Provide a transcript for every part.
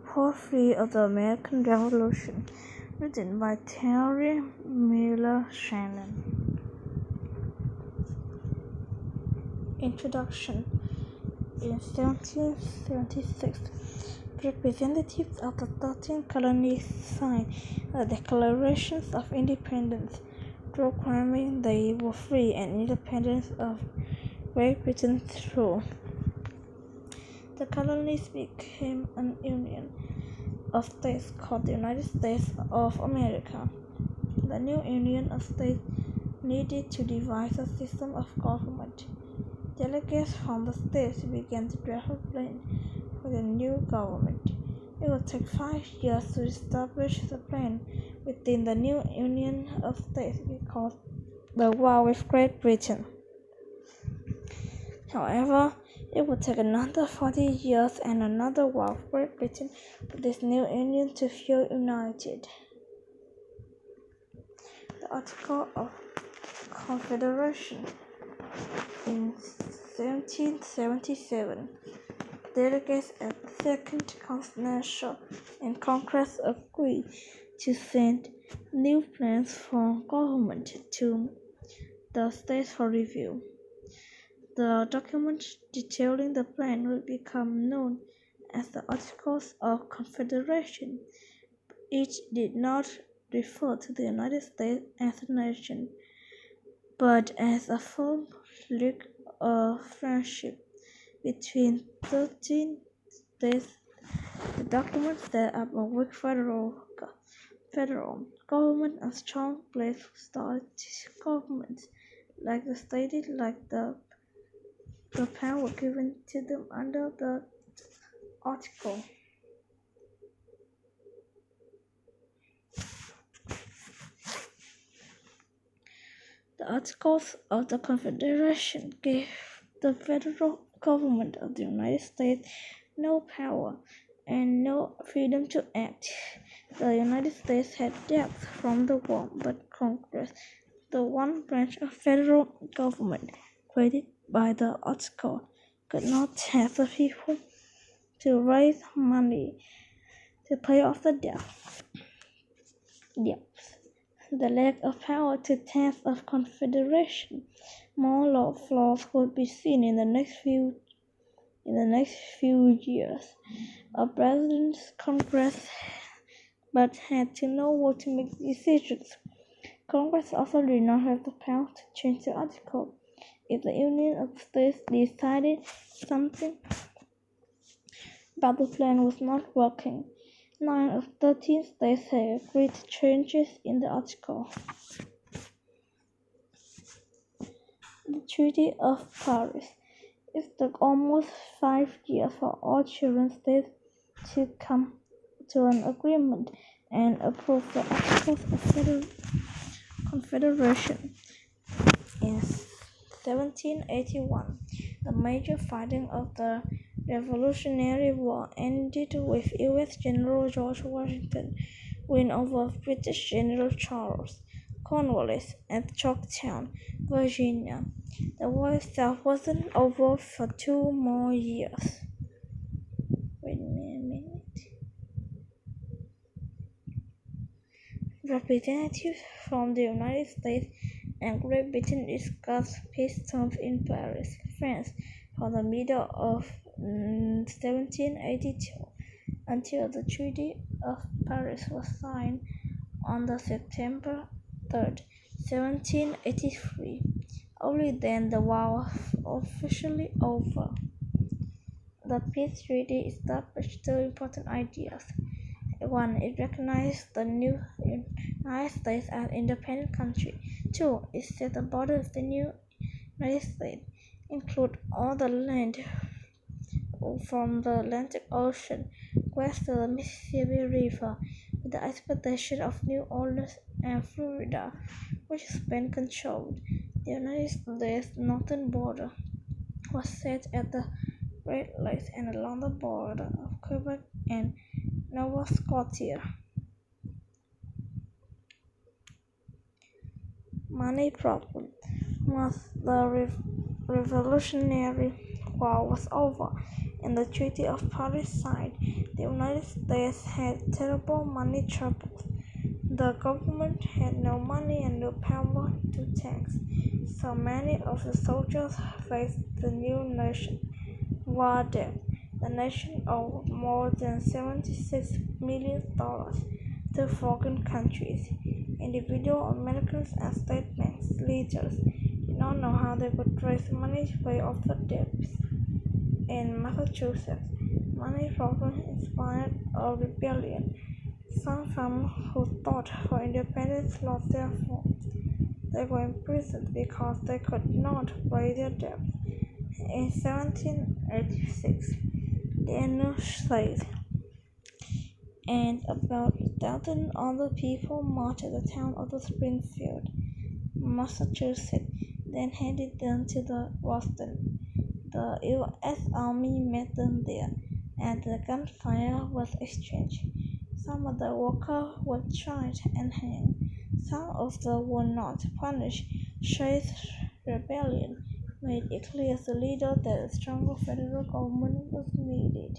Poetry of the American Revolution, written by Terry Miller Shannon. Introduction. In 1776, representatives of the 13 colonies signed the Declarations of Independence, proclaiming they were free and independent of Great Britain through. The colonies became an union of states called the United States of America. The new union of states needed to devise a system of government. Delegates from the states began to draft a plan for the new government. It would take 5 years to establish the plan within the new union of states because the war with Great Britain. However, it would take another 40 years and another war with Great Britain for this new union to feel united. The Article of Confederation. In 1777, delegates at the Second Continental and Congress agreed to send new plans for government to the states for review. The document detailing the plan would become known as the Articles of Confederation. Each did not refer to the United States as a nation, but as a firm league of friendship between 13 states. The document set up a weak federal government and strong place for state governments, like the states, like the power given to them under the article. The Articles of the Confederation gave the federal government of the United States no power and no freedom to act. The United States had debts from the war, but Congress, the one branch of federal government created by the article, could not tell the people to raise money to pay off the debts. The lack of power to task of Confederation. More law flaws could be seen in the next few years. A president's Congress but had to know what to make decisions. Congress also did not have the power to change the article. If the Union of States decided something but the plan was not working, 9 of 13 states had agreed to changes in the article. The Treaty of Paris. It took almost 5 years for all children states to come to an agreement and approve the Articles of Confederation. In 1781, the major fighting of the Revolutionary War ended with U.S. General George Washington win over British General Charles Cornwallis at Yorktown, Virginia. The war itself wasn't over for 2 more years. Representatives from the United States and Great Britain discussed peace terms in Paris, France, from the middle of 1782 until the Treaty of Paris was signed on September 3, 1783. Only then the war was officially over. The peace treaty established 2 important ideas. 1. It recognized the new United States as an independent country. 2. It said the borders of the new United States include all the land from the Atlantic Ocean west to the Mississippi River, with the exception of New Orleans and Florida, which Spain controlled. The United States northern border was set at the Great Lakes and along the border of Quebec and Nova Scotia. Money problem. Once the Revolutionary War was over and the Treaty of Paris signed, the United States had terrible money troubles. The government had no money and no power to tax, so many of the soldiers faced the new nation war debt. The nation owed more than $76 million to foreign countries. Individual Americans and state bank leaders did not know how they could raise money to pay off the debts. In Massachusetts, money problems inspired a rebellion. Some farmers who fought for independence lost their farms. They were imprisoned because they could not pay their debts. In 1786, the annual said, and about 1,000 other people marched to the town of Springfield, Massachusetts, then headed them to Boston. The U.S. Army met them there, and the gunfire was exchanged. Some of the workers were tried and hanged. Some of them were not punished. Shays' rebellion made it clear to leaders that a stronger federal government was needed.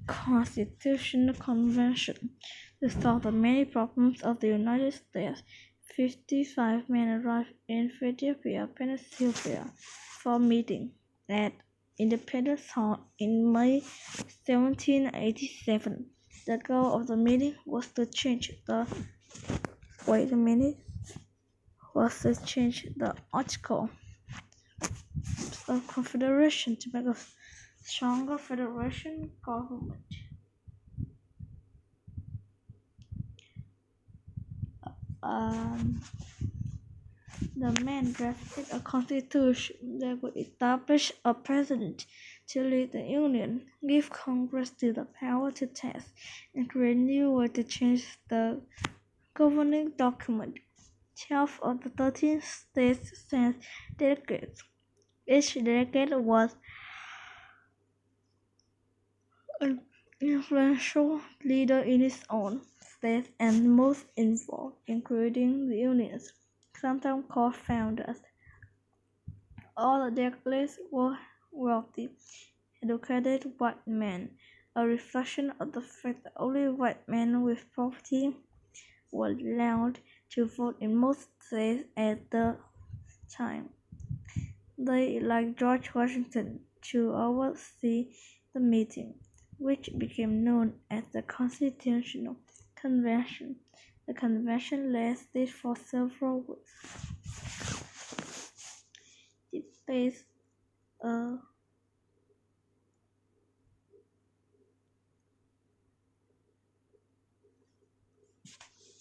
Constitutional Convention. To solve the many problems of the United States, 55 men arrived in Philadelphia, Pennsylvania, for a meeting at Independence Hall in May 1787. The goal of the meeting was to change the Article of Confederation to make a stronger federation government. The men drafted a constitution that would establish a president to lead the Union, give Congress the power to tax, and create new ways to change the governing document. 12 of the 13 states sent delegates. Each delegate was an influential leader in his own state and most involved, including the unions, sometimes called founders. All the delegates were wealthy, educated white men, a reflection of the fact that only white men with property were allowed to vote in most states at the time. They elected George Washington to oversee the meeting, which became known as the Constitutional Convention. The convention lasted for several weeks.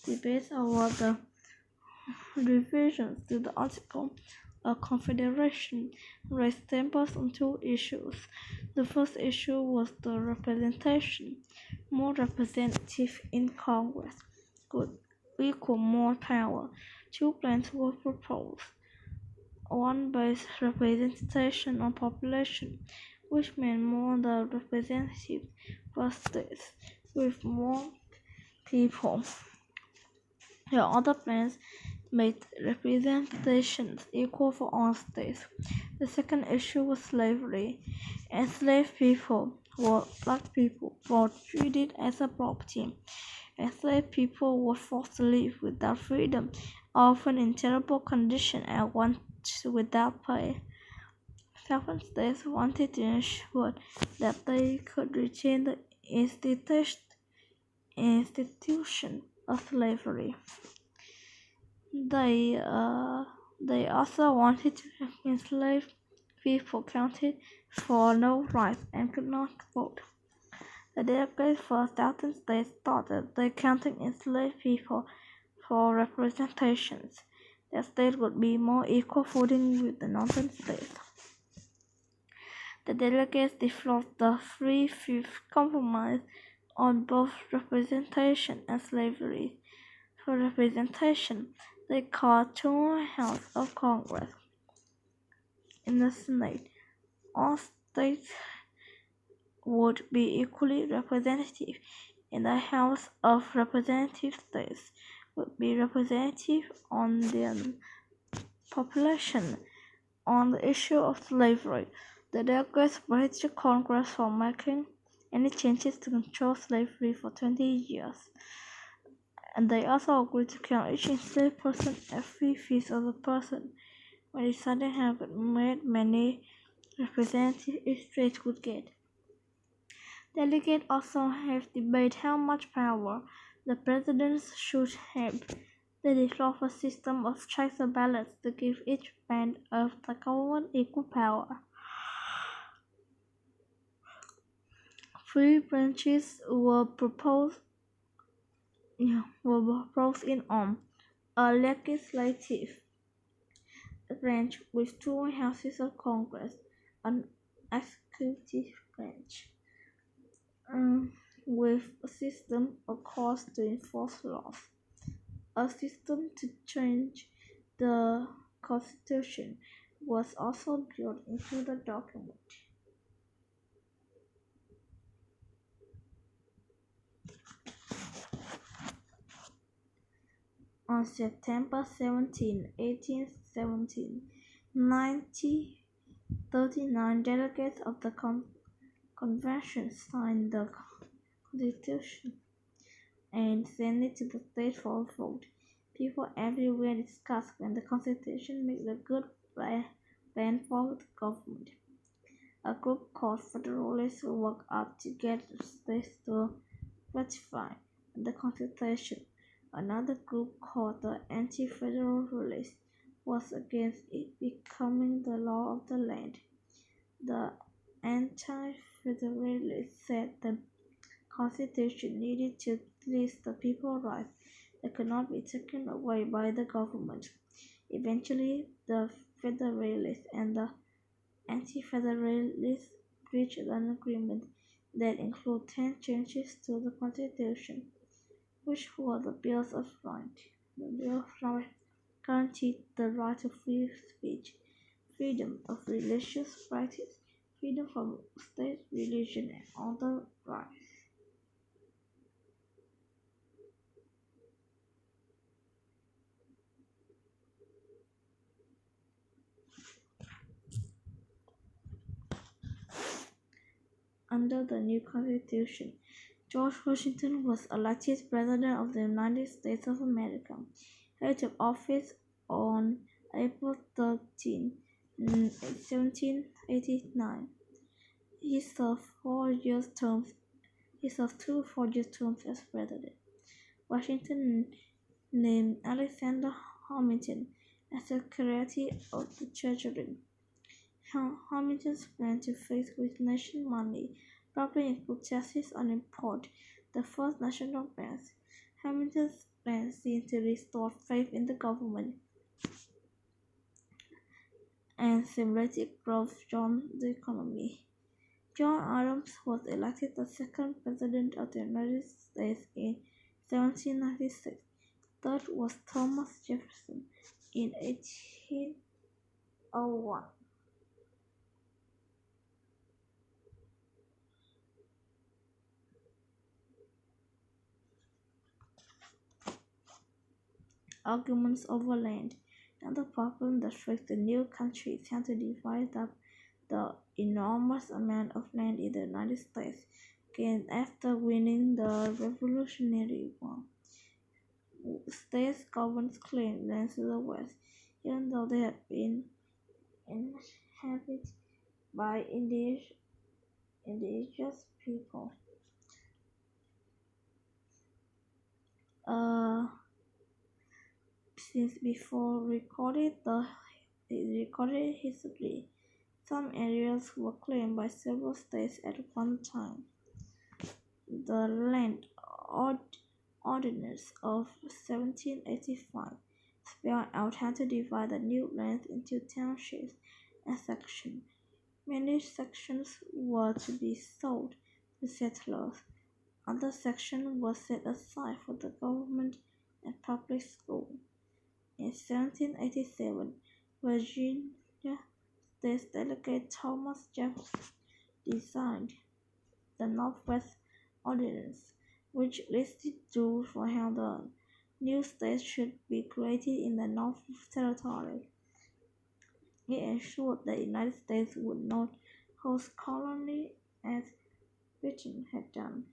Debates over the revisions to the Article of Confederation raised tempers on two issues. The first issue was the representation. More representatives in Congress could equal more power. Two plans were proposed. One based representation on population, which meant more the representatives per states with more people. The other plans made representations equal for all states. The second issue was slavery. Enslaved people, black people, were treated as a property. Enslaved people were forced to live without freedom, often in terrible conditions and once without pay. 7 states wanted to ensure that they could retain the institution of slavery. They also wanted to have enslaved people counted for no rights and could not vote. The delegates for southern states thought that by counting enslaved people for representations, the state would be more equal footing with the northern states. The delegates developed the 3-5 compromise on both representation and slavery. For representation, they called 2 houses of Congress. In the Senate, all states would be equally representative. In the House of Representatives, states would be representative on them. population. On the issue of slavery, the delegates praised Congress for making any changes to control slavery for 20 years, and they also agreed to count each enslaved person every fifth of the person. When deciding how many representatives each state would get. Delegates also have debated how much power the presidents should have. They developed a system of checks and balances to give each branch of the government equal power. Three branches were proposed in a legislative branch with two houses of Congress, an executive branch with a system of courts to enforce laws, a system to change the Constitution was also built into the document. On September 17, 1817, 39 delegates of the convention signed the Constitution and sent it to the state for a vote. People everywhere discussed when the Constitution made a good plan for the government. A group called Federalists worked up to get the states to ratify the Constitution. Another group called the Anti-Federalists was against it becoming the law of the land. The Anti-Federalists said the Constitution needed to list the people's rights that could not be taken away by the government. Eventually, the Federalists and the Anti-Federalists reached an agreement that included 10 changes to the Constitution, which were the Bills of Rights. The Bill of Rights guaranteed the right to free speech, freedom of religious practice, freedom from state religion, and other rights. Under the new Constitution, George Washington was elected President of the United States of America. He took office on April 13, 1789. He served 4-year terms. He served 2 4-year terms as president. Washington named Alexander Hamilton as Secretary of the Treasury. Hamilton's plan to face with nation money probably include taxes on import, the first national banks. Hamilton's plan seemed to restore faith in the government and stimulated growth on the economy. John Adams was elected the second President of the United States in 1796. Third was Thomas Jefferson in 1801. Arguments over land. Another problem that faced the new country is how to divide up the enormous amount of land in the United States gained after winning the Revolutionary War. States governments claimed lands to the west, even though they had been inhabited by indigenous people. Since before recorded history, some areas were claimed by several states at one time. The Land Ordinance of 1785 spelled out how to divide the new lands into townships and sections. Many sections were to be sold to settlers. Other sections were set aside for the government and public school. In 1787, Virginia State Delegate Thomas Jefferson designed the Northwest Ordinance, which listed rules for how the new state should be created in the North Territory. It ensured that the United States would not host colonies as Britain had done.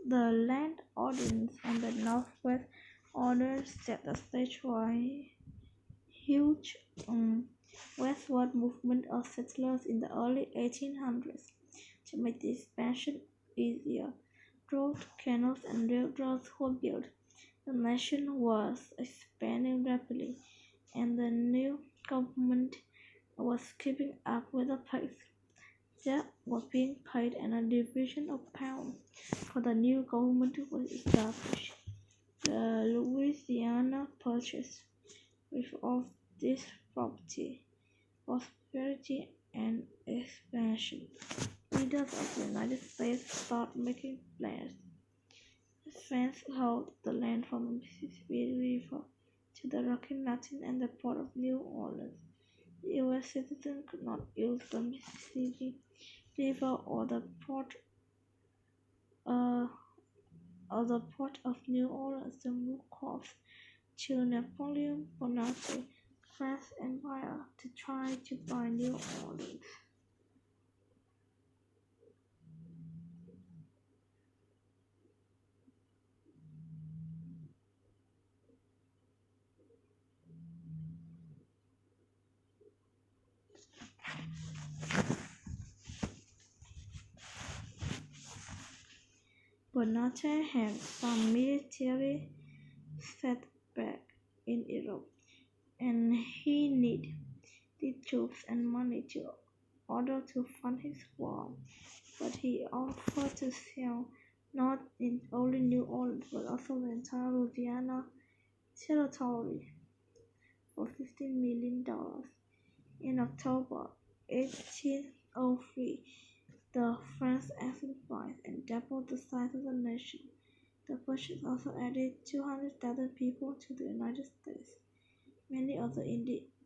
The land ordinance on the northwest border set the stage for a huge westward movement of settlers in the early 1800s. To make the expansion easier, roads, canals, and railroads were built. The nation was expanding rapidly, and the new government was keeping up with the pace. Debt was being paid and a division of power for the new government was established. The Louisiana Purchase, with of this property, prosperity, and expansion. Leaders of the United States started making plans. The France held the land from the Mississippi River to the Rocky Mountains and the port of New Orleans. The U.S. citizens could not use the Mississippi River uh, or the port of New Orleans to move crops to Napoleon Bonaparte, France Empire, to try to buy New Orleans. Bonaparte had some military setback in Europe, and he needed the troops and money to order to fund his war. But he offered to sell not only New Orleans but also the entire Louisiana territory for $15 million. In October 1803, the French amplified and doubled the size of the nation. The purchase also added 200,000 people to the United States. Many of the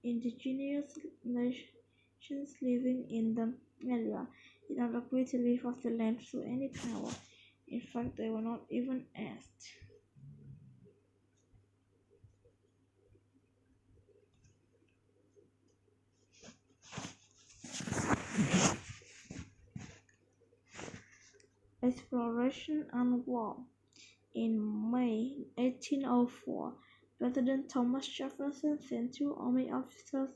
indigenous nations living in the area did not agree to leave off the land through any power. In fact, they were not even asked. Exploration and War. In May 1804, President Thomas Jefferson sent two Army officers,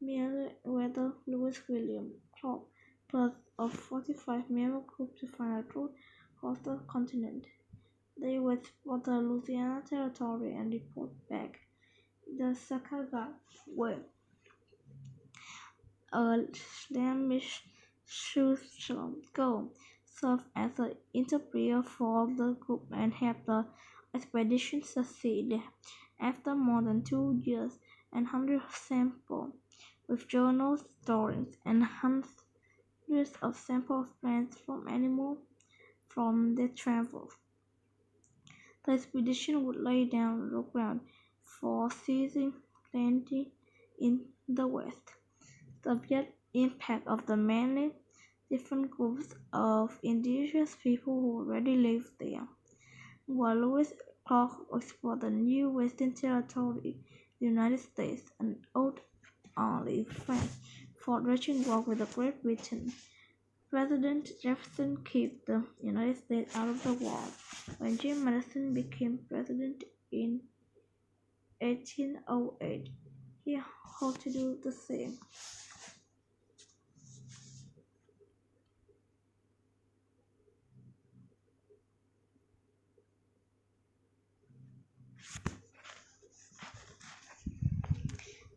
Meriwether Lewis William Clark, plus a 45-member group to find a route across the continent. They would explore the Louisiana Territory and report back. The Sacagawea were a Flemish goal served as an interpreter for the group and helped the expedition succeed. After more than 2 years and hundreds of samples, with journals, drawings, and hundreds of samples of plants from animals from their travels, the expedition would lay down the ground for seizing landing in the West. The impact of the many different groups of indigenous people who already lived there. While Lewis Clark explored the new Western Territory, the United States, and Old Ally France fought raging war with Great Britain. President Jefferson kept the United States out of the war. When James Madison became president in 1808, he hoped to do the same.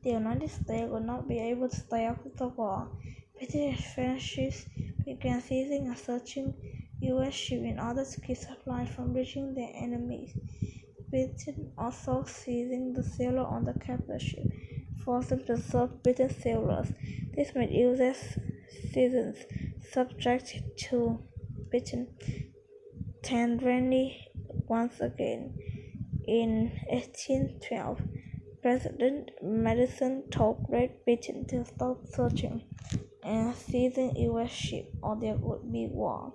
The United States would not be able to stay out of the war. British and French ships began seizing and searching U.S. ships in order to keep supplies from reaching their enemies. Britain also seizing the sailors on the captured ship, forced them to serve British sailors. This made U.S. citizens subject to Britain tyranny once again. In 1812, President Madison told Great Britain to stop searching and seizing U.S. ships or there would be war.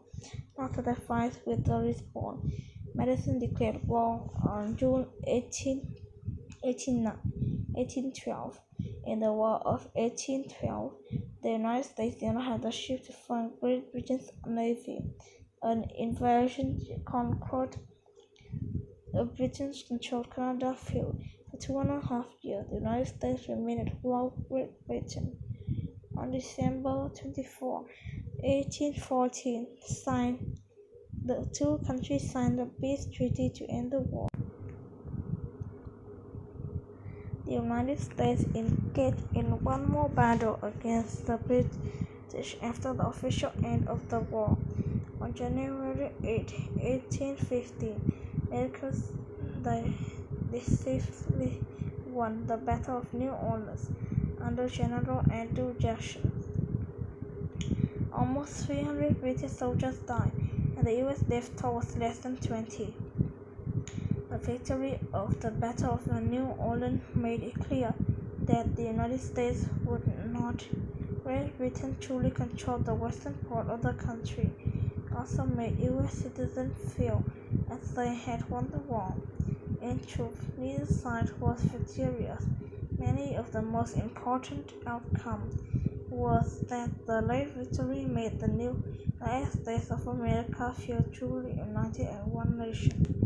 After the fight with the response, Madison declared war on June 1812. In the War of 1812, the United States did not have the ships to fund Great Britain's navy. An invasion conquered British-controlled Canada failed. For 2.5 years, the United States remained at war with Great Britain. On December 24, 1814, the two countries signed a peace treaty to end the war. The United States engaged in one more battle against the British after the official end of the war. On January 8, 1815, Americans decisively won the Battle of New Orleans under General Andrew Jackson. Almost 300 British soldiers died, and the U.S. death toll was less than 20. The victory of the Battle of New Orleans made it clear that the United States would not let Britain truly control the western part of the country. It also made U.S. citizens feel as they had won the war. In truth, neither side was victorious. Many of the most important outcome was that the late victory made the United States of America feel truly united as one nation.